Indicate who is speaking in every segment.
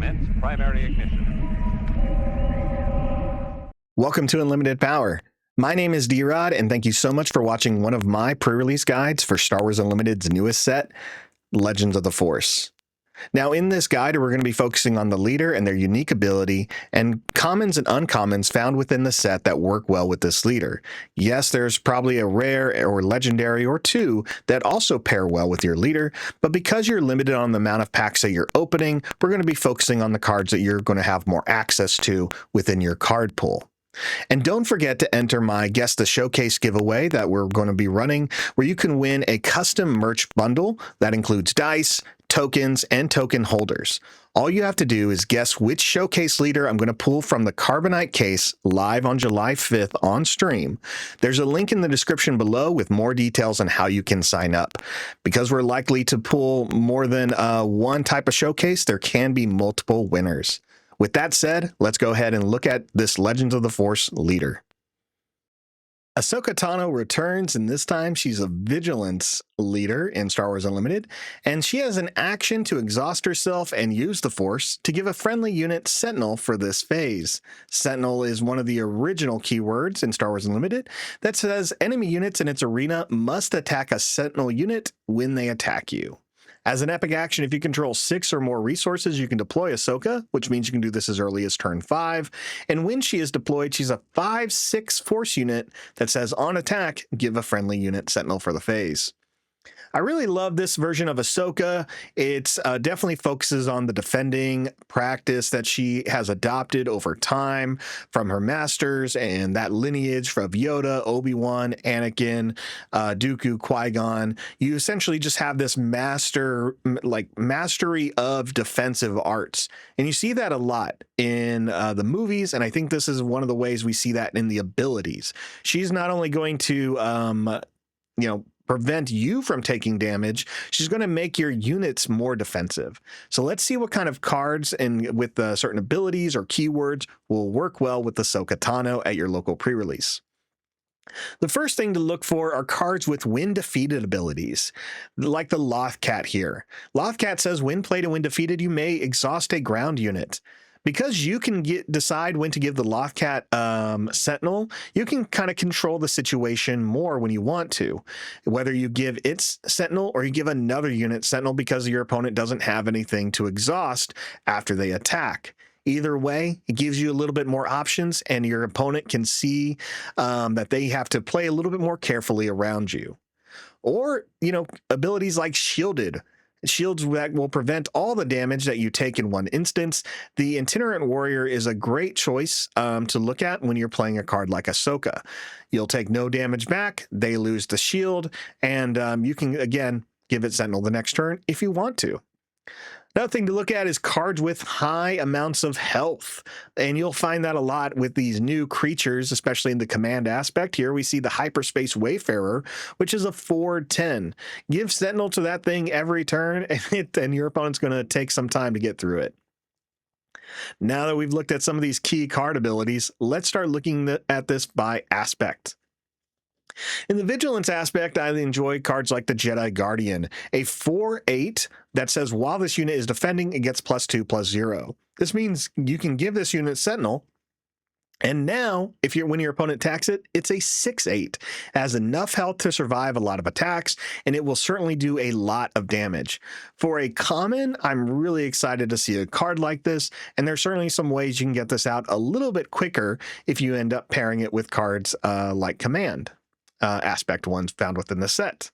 Speaker 1: Commence primary ignition.
Speaker 2: Welcome to Unlimited Power. My name is D-Rod, and thank you so much for watching one of my pre-release guides for Star Wars Unlimited's newest set, Legends of the Force. Now, in this guide, we're going to be focusing on the leader and their unique ability and commons and uncommons found within the set that work well with this leader. Yes, there's probably a rare or legendary or two that also pair well with your leader, but because you're limited on the amount of packs that you're opening, we're going to be focusing on the cards that you're going to have more access to within your card pool. And don't forget to enter my Guess the Showcase giveaway that we're going to be running, where you can win a custom merch bundle that includes dice, tokens, and token holders. All you have to do is guess which showcase leader I'm going to pull from the Carbonite case live on July 5th on stream. There's a link in the description below with more details on how you can sign up. Because we're likely to pull more than one type of showcase, there can be multiple winners. With that said, let's go ahead and look at this Legends of the Force leader. Ahsoka Tano returns, and this time she's a Vigilance leader in Star Wars Unlimited, and she has an action to exhaust herself and use the Force to give a friendly unit Sentinel for this phase. Sentinel is one of the original keywords in Star Wars Unlimited that says enemy units in its arena must attack a Sentinel unit when they attack you. As an epic action, if you control 6 or more resources, you can deploy Ahsoka, which means you can do this as early as turn 5. And when she is deployed, she's a 5/6 force unit that says on attack, give a friendly unit Sentinel for the phase. I really love this version of Ahsoka. It definitely focuses on the defending practice that she has adopted over time from her masters and that lineage of Yoda, Obi-Wan, Anakin, Dooku, Qui-Gon. You essentially just have this mastery of defensive arts. And you see that a lot in the movies, and I think this is one of the ways we see that in the abilities. She's not only going to, prevent you from taking damage, she's going to make your units more defensive. So let's see what kind of cards and with certain abilities or keywords will work well with Ahsoka Tano at your local pre-release. The first thing to look for are cards with when defeated abilities, like the Lothcat here. Lothcat says when played and when defeated, you may exhaust a ground unit. Because you can decide when to give the Lothcat Sentinel, you can kind of control the situation more when you want to. Whether you give its Sentinel or you give another unit Sentinel because your opponent doesn't have anything to exhaust after they attack. Either way, it gives you a little bit more options, and your opponent can see that they have to play a little bit more carefully around you. Or, abilities like Shielded. Shields that will prevent all the damage that you take in one instance. The Itinerant Warrior is a great choice to look at when you're playing a card like Ahsoka. You'll take no damage back, they lose the shield, and you can, again, give it Sentinel the next turn if you want to. Another thing to look at is cards with high amounts of health, and you'll find that a lot with these new creatures, especially in the command aspect. Here we see the Hyperspace Wayfarer, which is a 4/10. Give Sentinel to that thing every turn, and your opponent's going to take some time to get through it. Now that we've looked at some of these key card abilities, let's start looking at this by aspect. In the Vigilance aspect, I enjoy cards like the Jedi Guardian, a 4/8 that says while this unit is defending, it gets +2/+0. This means you can give this unit Sentinel, and now, when your opponent attacks it, it's a 6/8. It has enough health to survive a lot of attacks, and it will certainly do a lot of damage. For a common, I'm really excited to see a card like this, and there's certainly some ways you can get this out a little bit quicker if you end up pairing it with cards like Command. Aspect ones found within the set.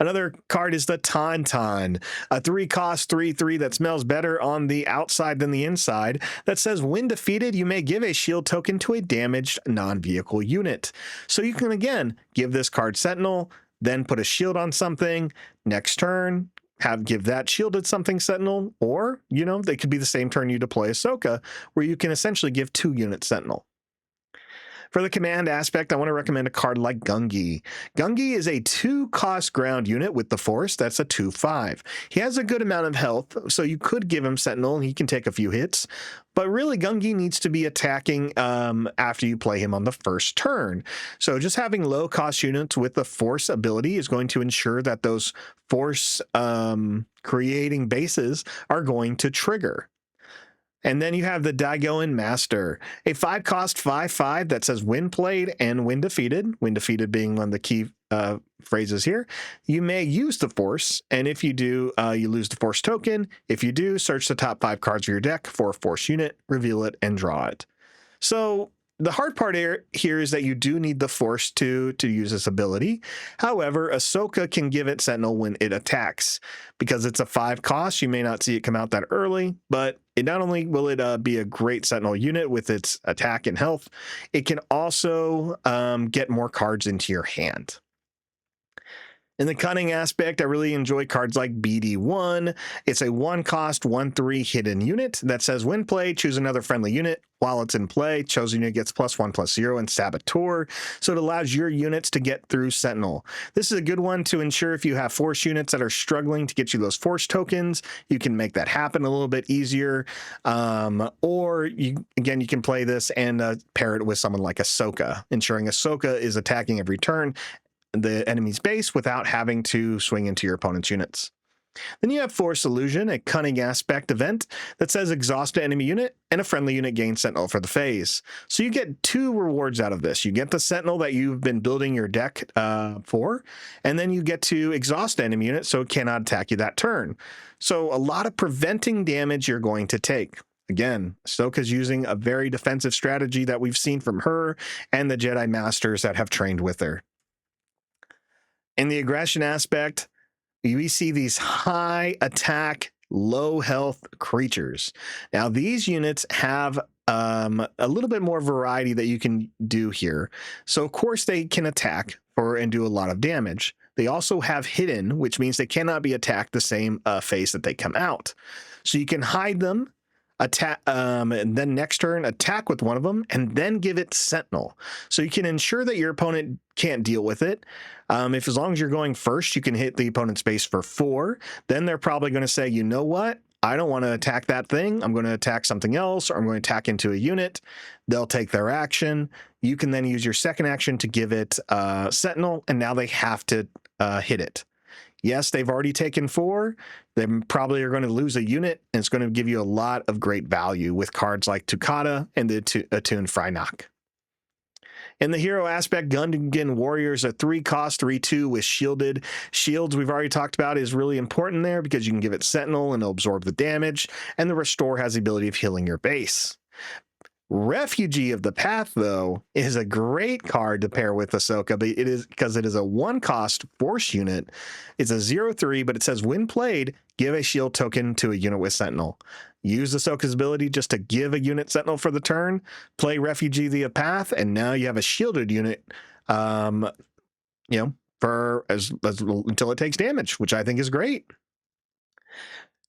Speaker 2: Another card is the Tauntaun, a 3-cost 3/3 that smells better on the outside than the inside, that says when defeated, you may give a shield token to a damaged non-vehicle unit. So you can, again, give this card Sentinel, then put a shield on something, next turn, give that shielded something Sentinel, or, they could be the same turn you deploy Ahsoka, where you can essentially give 2 units Sentinel. For the command aspect, I want to recommend a card like Gungi. Gungi is a 2-cost ground unit with the Force. That's a 2/5. He has a good amount of health, so you could give him Sentinel and he can take a few hits. But really, Gungi needs to be attacking after you play him on the first turn. So just having low-cost units with the Force ability is going to ensure that those Force creating bases are going to trigger. And then you have the Daigoin Master, a 5-cost 5/5 that says when played and when defeated. When defeated being one of the key phrases here. You may use the Force, and if you do, you lose the Force token. If you do, search the top 5 cards of your deck for a Force unit, reveal it, and draw it. So the hard part here is that you do need the Force to use this ability. However, Ahsoka can give it Sentinel when it attacks. Because it's a 5 cost, you may not see it come out that early, but it not only will it be a great Sentinel unit with its attack and health, it can also get more cards into your hand. In the cunning aspect, I really enjoy cards like BD1. It's a 1-cost, 1/3 hidden unit that says when played, choose another friendly unit. While it's in play, chosen unit gets +1/+0 and Saboteur, so it allows your units to get through Sentinel. This is a good one to ensure if you have Force units that are struggling to get you those Force tokens, you can make that happen a little bit easier. Or you can play this and pair it with someone like Ahsoka, ensuring Ahsoka is attacking every turn the enemy's base without having to swing into your opponent's units. Then you have Force Illusion, a cunning aspect event that says exhaust an enemy unit and a friendly unit gains Sentinel for the phase. So you get 2 rewards out of this. You get the Sentinel that you've been building your deck for, and then you get to exhaust an enemy unit so it cannot attack you that turn. So a lot of preventing damage you're going to take. Again, Ahsoka's using a very defensive strategy that we've seen from her and the Jedi Masters that have trained with her. In the aggression aspect, we see these high attack, low health creatures. Now, these units have a little bit more variety that you can do here. So, of course, they can attack and do a lot of damage. They also have hidden, which means they cannot be attacked the same phase that they come out. So you can hide them, attack, and then next turn attack with one of them, and then give it Sentinel. So you can ensure that your opponent can't deal with it. If as long as you're going first, you can hit the opponent's base for 4. Then they're probably going to say, you know what? I don't want to attack that thing. I'm going to attack something else, or I'm going to attack into a unit. They'll take their action. You can then use your second action to give it Sentinel, and now they have to hit it. Yes, they've already taken 4. They probably are going to lose a unit, and it's going to give you a lot of great value with cards like Tukata and the Attuned Frynok. In the hero aspect, Gungan Warriors are 3-cost, 3/2 with shielded. Shields, we've already talked about, is really important there because you can give it Sentinel and it'll absorb the damage, and the Restore has the ability of healing your base. Refugee of the Path, though, is a great card to pair with Ahsoka, but it is because it is a 1-cost Force unit. It's a 0/3, but it says when played, give a shield token to a unit with Sentinel. Use Ahsoka's ability just to give a unit Sentinel for the turn, play Refugee of the Path, and now you have a shielded unit, for until it takes damage, which I think is great.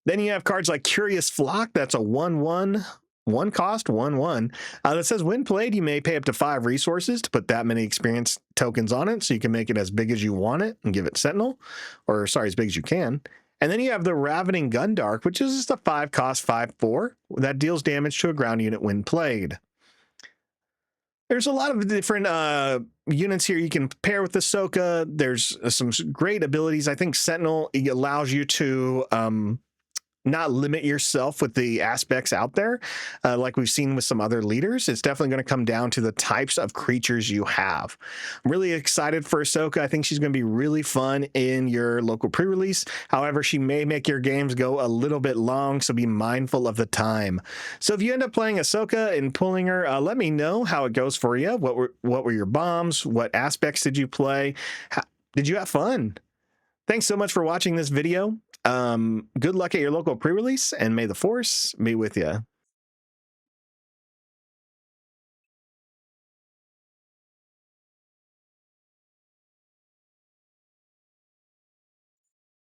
Speaker 2: Then you have cards like Curious Flock. That's a 1/1. 1-cost, 1/1. That says when played, you may pay up to 5 resources to put that many experience tokens on it, so you can make it as big as you want it and give it Sentinel, or sorry, as big as you can. And then you have the Ravening Gundark, which is just a 5-cost 5/4 that deals damage to a ground unit when played. There's a lot of different units here you can pair with Ahsoka. There's some great abilities. I think Sentinel allows you to not limit yourself with the aspects out there, like we've seen with some other leaders. It's definitely going to come down to the types of creatures you have. I'm really excited for Ahsoka. I think she's going to be really fun in your local pre-release. However, she may make your games go a little bit long, so be mindful of the time. So if you end up playing Ahsoka and pulling her, let me know how it goes for you. What were your bombs? What aspects did you play? Did you have fun? Thanks so much for watching this video. Good luck at your local pre-release, and may the Force be with you.